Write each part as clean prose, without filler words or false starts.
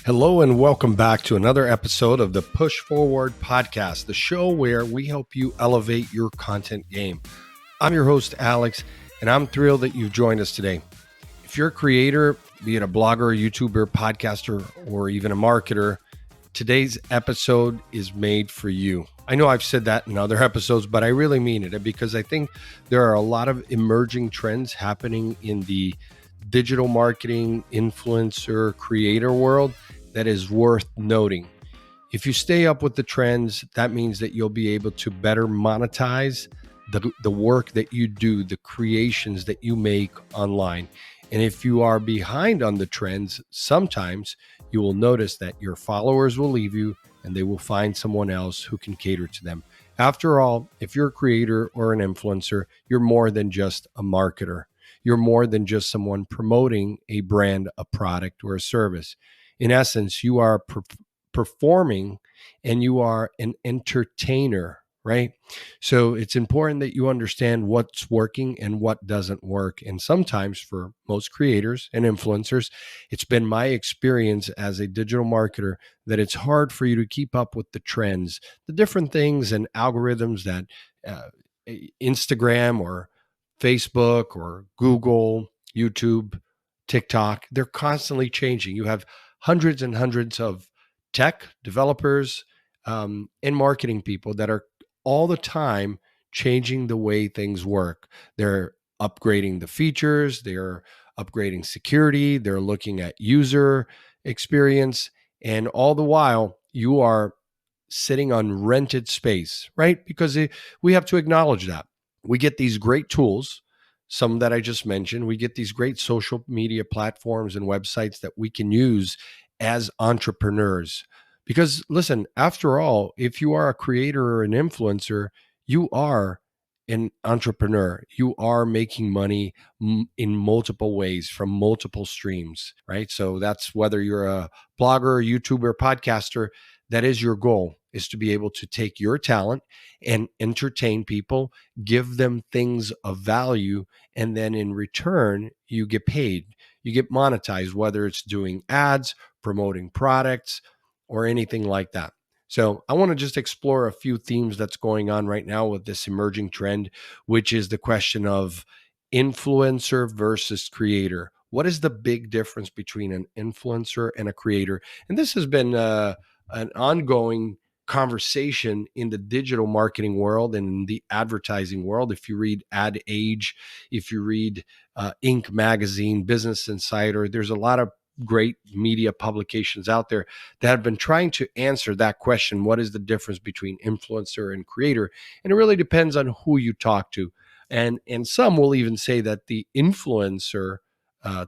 Hello and welcome back to another episode of the Push Forward Podcast, the show where we help you elevate your content game. I'm your host, Alex, and I'm thrilled that you've joined us today. If you're a creator, be it a blogger, YouTuber, podcaster, or even a marketer, today's episode is made for you. I know I've said that in other episodes, but I really mean it because I think there are a lot of emerging trends happening in the digital marketing, influencer, creator world that is worth noting. If you stay up with the trends, that means that you'll be able to better monetize the work that you do, the creations that you make online. And if you are behind on the trends, sometimes you will notice that your followers will leave you and they will find someone else who can cater to them. After all, if you're a creator or an influencer, you're more than just a marketer. You're more than just someone promoting a brand, a product, or a service. In essence, you are performing and you are an entertainer, right? So it's important that you understand what's working and what doesn't work. And sometimes for most creators and influencers, it's been my experience as a digital marketer that it's hard for you to keep up with the trends, the different things and algorithms that Instagram or Facebook or Google, YouTube, TikTok, they're constantly changing. You have hundreds and hundreds of tech developers and marketing people that are all the time changing the way things work. They're upgrading the features, they're upgrading security, they're looking at user experience, and all the while you are sitting on rented space, right? Because we have to acknowledge that. We get these great tools, some that I just mentioned. We get these great social media platforms and websites that we can use as entrepreneurs. Because listen, after all, if you are a creator or an influencer, you are an entrepreneur. You are making money in multiple ways from multiple streams, right? So that's whether you're a blogger, YouTuber, podcaster, that is your goal, is to be able to take your talent and entertain people, give them things of value, and then in return, you get paid. You get monetized, whether it's doing ads, promoting products, or anything like that. So I want to just explore a few themes that's going on right now with this emerging trend, which is the question of influencer versus creator. What is the big difference between an influencer and a creator? And this has been an ongoing conversation in the digital marketing world and in the advertising world. If you read Ad Age, if you read Inc. magazine, Business Insider, there's a lot of great media publications out there that have been trying to answer that question. What is the difference between influencer and creator? And it really depends on who you talk to. And some will even say that the influencer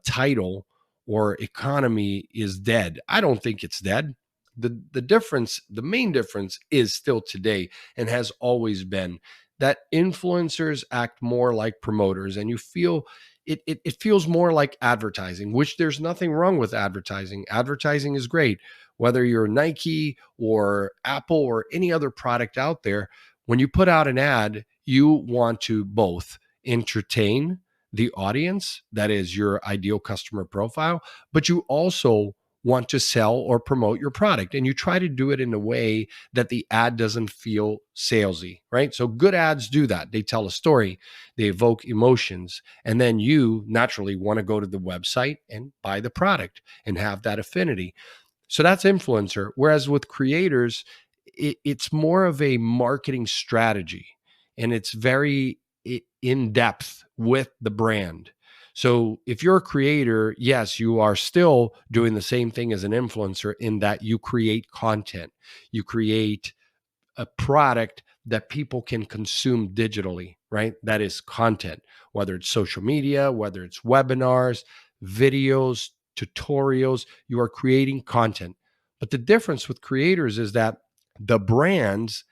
title or economy is dead. I don't think it's dead. The difference, the main difference is still today and has always been that influencers act more like promoters, and you feel it feels more like advertising, which there's nothing wrong with advertising. Advertising is great. Whether you're Nike or Apple or any other product out there, when you put out an ad, you want to both entertain the audience, that is your ideal customer profile, but you also want to sell or promote your product. And you try to do it in a way that the ad doesn't feel salesy, right? So good ads do that. They tell a story, they evoke emotions, and then you naturally want to go to the website and buy the product and have that affinity. So that's influencer. Whereas with creators, it's more of a marketing strategy and it's very in depth with the brand. So if you're a creator, yes, you are still doing the same thing as an influencer in that you create content, you create a product that people can consume digitally, right? That is content, whether it's social media, whether it's webinars, videos, tutorials, you are creating content. But the difference with creators is that the brands,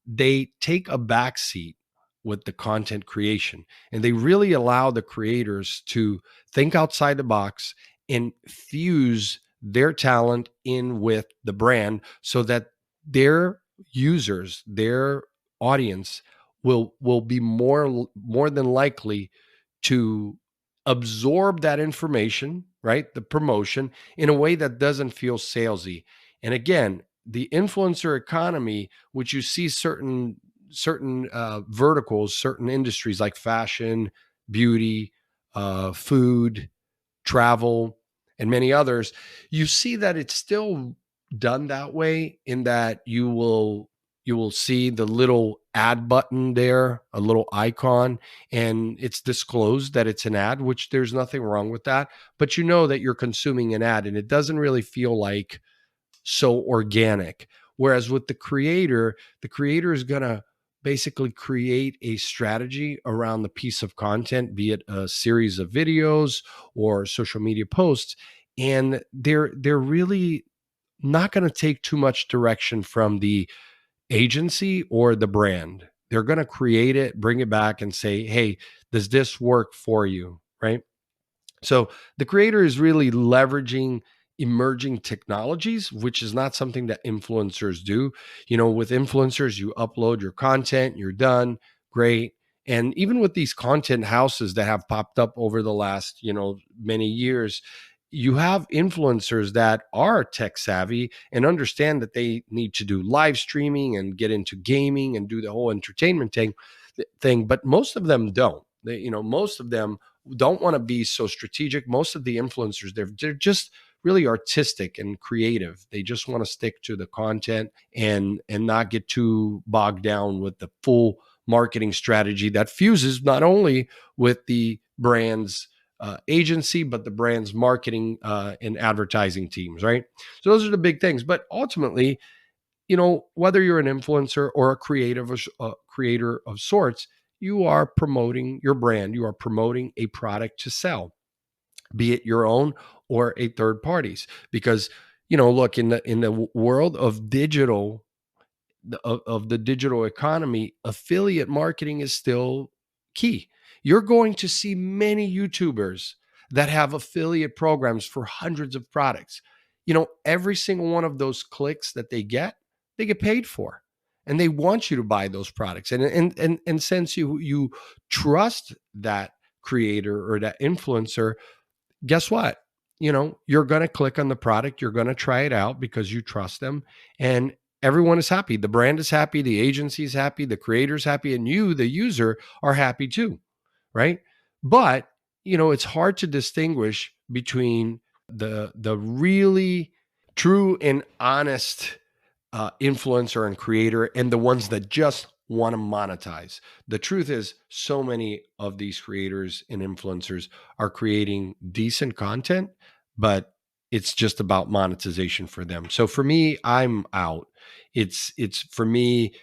they take a backseat with the content creation and they really allow the creators to think outside the box and fuse their talent in with the brand so that their users, their audience will be more than likely to absorb that information, right? The promotion in a way that doesn't feel salesy. And again, the influencer economy, which you see certain verticals, certain industries like fashion, beauty, food, travel, and many others, you see that it's still done that way in that you will see the little ad button there, a little icon, and it's disclosed that it's an ad, which there's nothing wrong with that. But you know that you're consuming an ad, and it doesn't really feel like so organic. Whereas with the creator is going to basically create a strategy around the piece of content, be it a series of videos or social media posts, and they're really not going to take too much direction from the agency or the brand. They're going to create it, bring it back and say, "Hey, does this work for you?" Right? So the creator is really leveraging emerging technologies, which is not something that influencers do. With influencers, you upload your content, you're done, great. And even with these content houses that have popped up over the last, many years, you have influencers that are tech savvy and understand that they need to do live streaming and get into gaming and do the whole entertainment thing, but most of them don't. Most of them don't want to be so strategic. Most of the influencers, they're just really artistic and creative. They just want to stick to the content and not get too bogged down with the full marketing strategy that fuses not only with the brand's agency, but the brand's marketing and advertising teams, right? So those are the big things. But ultimately, whether you're an influencer or a creator of sorts, you are promoting your brand. You are promoting a product to sell, be it your own or a third party's. Because look, in the world of the digital economy, affiliate marketing is still key. You're going to see many YouTubers that have affiliate programs for hundreds of products. Every single one of those clicks that they get paid for. And they want you to buy those products. And since you trust that creator or that influencer, guess what? You're going to click on the product, you're going to try it out because you trust them, and everyone is happy. The brand is happy, the agency is happy, the creator's happy, and you, the user, are happy too, right? But, it's hard to distinguish between the really true and honest influencer and creator and the ones that just want to monetize. The truth is, so many of these creators and influencers are creating decent content, but it's just about monetization for them. So for me, I'm out. It's for me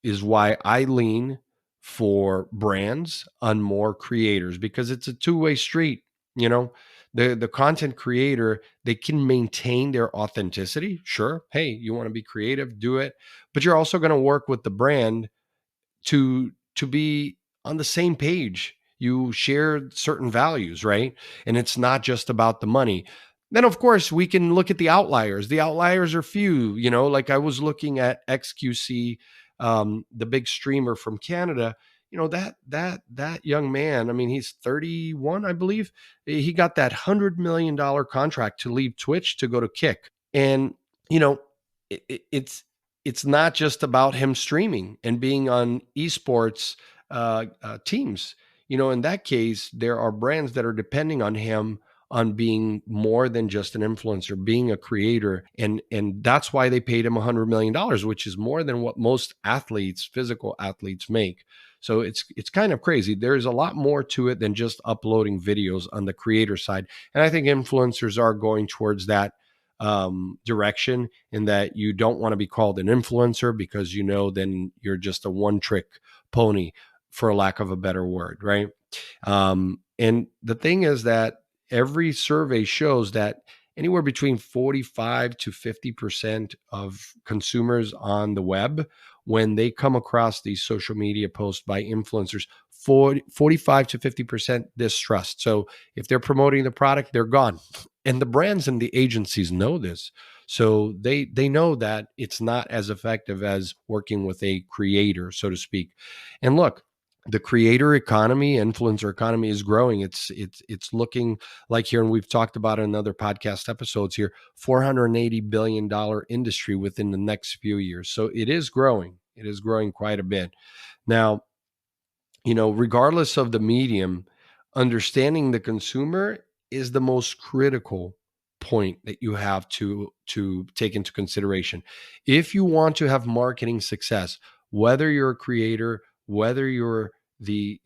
is why I lean for brands on more creators, because it's a two-way street. You know, the content creator, they can maintain their authenticity. Sure, hey, you want to be creative, do it, but you're also going to work with the brand to be on the same page. You share certain values, right? And it's not just about the money. Then of course we can look at the outliers. The outliers are few, like I was looking at XQC, the big streamer from Canada. That young man, I mean, he's 31, I believe. He got that $100 million contract to leave Twitch to go to Kick. And you know, it's not just about him streaming and being on esports teams. In that case, there are brands that are depending on him on being more than just an influencer, being a creator, and that's why they paid him $100 million, which is more than what most athletes, physical athletes, make. So it's kind of crazy. There's a lot more to it than just uploading videos on the creator side, and I think influencers are going towards that direction, in that you don't want to be called an influencer, because then you're just a one trick pony, for lack of a better word, right? And the thing is that every survey shows that anywhere between 45 to 50% of consumers on the web, when they come across these social media posts by influencers, 45 to 50% distrust. So if they're promoting the product, they're gone. And the brands and the agencies know this. So they know that it's not as effective as working with a creator, so to speak. And look, the creator economy, influencer economy is growing. It's looking like here, and we've talked about it in other podcast episodes here, $480 billion industry within the next few years. So it is growing. It is growing quite a bit. Now, regardless of the medium, understanding the consumer is the most critical point that you have to take into consideration. If you want to have marketing success, whether you're a creator, whether you're the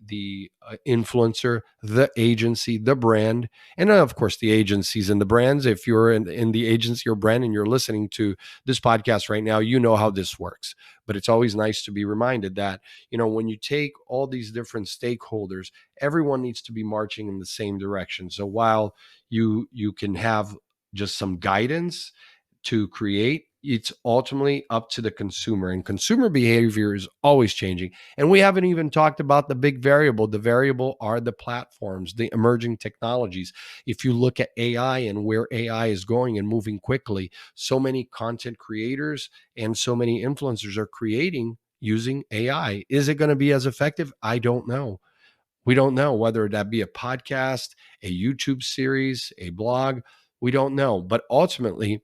influencer, the agency, the brand, and of course the agencies and the brands. If you're in the agency or brand and you're listening to this podcast right now, you know how this works. But it's always nice to be reminded that when you take all these different stakeholders, everyone needs to be marching in the same direction. So while you can have just some guidance to create, it's ultimately up to the consumer, and consumer behavior is always changing. And we haven't even talked about the big variable. The variable are the platforms, the emerging technologies. If you look at AI and where AI is going and moving quickly, so many content creators and so many influencers are creating using AI. Is it going to be as effective? I don't know. We don't know whether that be a podcast, a YouTube series, a blog. We don't know. But ultimately,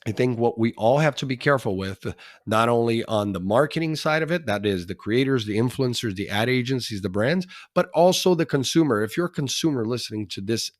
I think what we all have to be careful with, not only on the marketing side of it, that is the creators, the influencers, the ad agencies, the brands, but also the consumer. If you're a consumer listening to this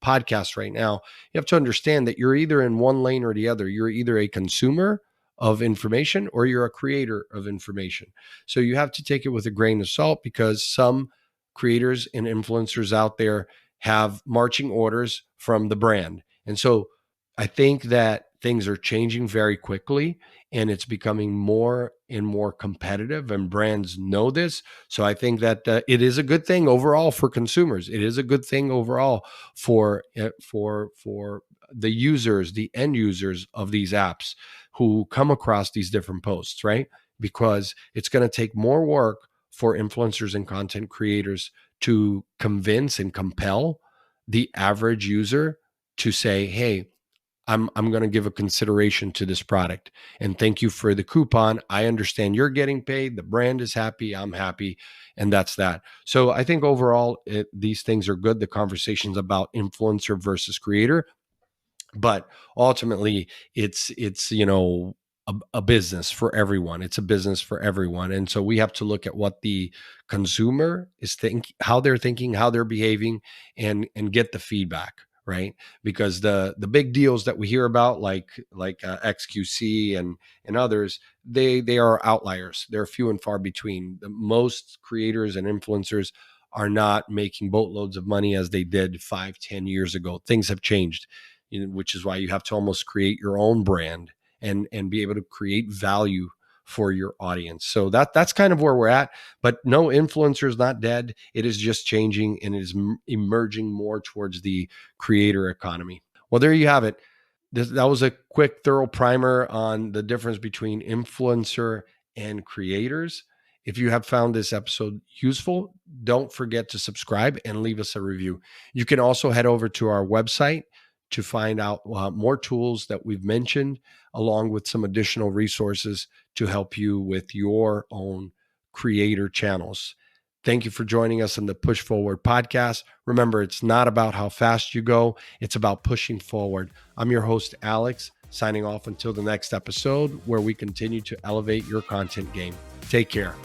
podcast right now, you have to understand that you're either in one lane or the other. You're either a consumer of information or you're a creator of information. So you have to take it with a grain of salt, because some creators and influencers out there have marching orders from the brand. And so I think that things are changing very quickly, and it's becoming more and more competitive, and brands know this. So I think that it is a good thing overall for consumers. It is a good thing overall for the users, the end users of these apps who come across these different posts, right? Because it's going to take more work for influencers and content creators to convince and compel the average user to say, hey, I'm going to give a consideration to this product, and thank you for the coupon. I understand you're getting paid. The brand is happy. I'm happy. And that's that. So I think overall, these things are good. The conversations about influencer versus creator, but ultimately it's a business for everyone. It's a business for everyone. And so we have to look at what the consumer is how they're thinking, how they're behaving, and get the feedback, right? Because the big deals that we hear about, like XQC and others, they are outliers. They're few and far between. The most creators and influencers are not making boatloads of money as they did 5-10 years ago. Things have changed, which is why you have to almost create your own brand and be able to create value for your audience. So that's kind of where we're at. But no, influencer is not dead. It is just changing, and it is emerging more towards the creator economy. Well, there you have it. That was a quick, thorough primer on the difference between influencer and creators. If you have found this episode useful, don't forget to subscribe and leave us a review. You can also head over to our website to find out more tools that we've mentioned, along with some additional resources to help you with your own creator channels. Thank you for joining us on the Push Forward podcast. Remember, it's not about how fast you go, it's about pushing forward. I'm your host, Alex, signing off until the next episode, where we continue to elevate your content game. Take care.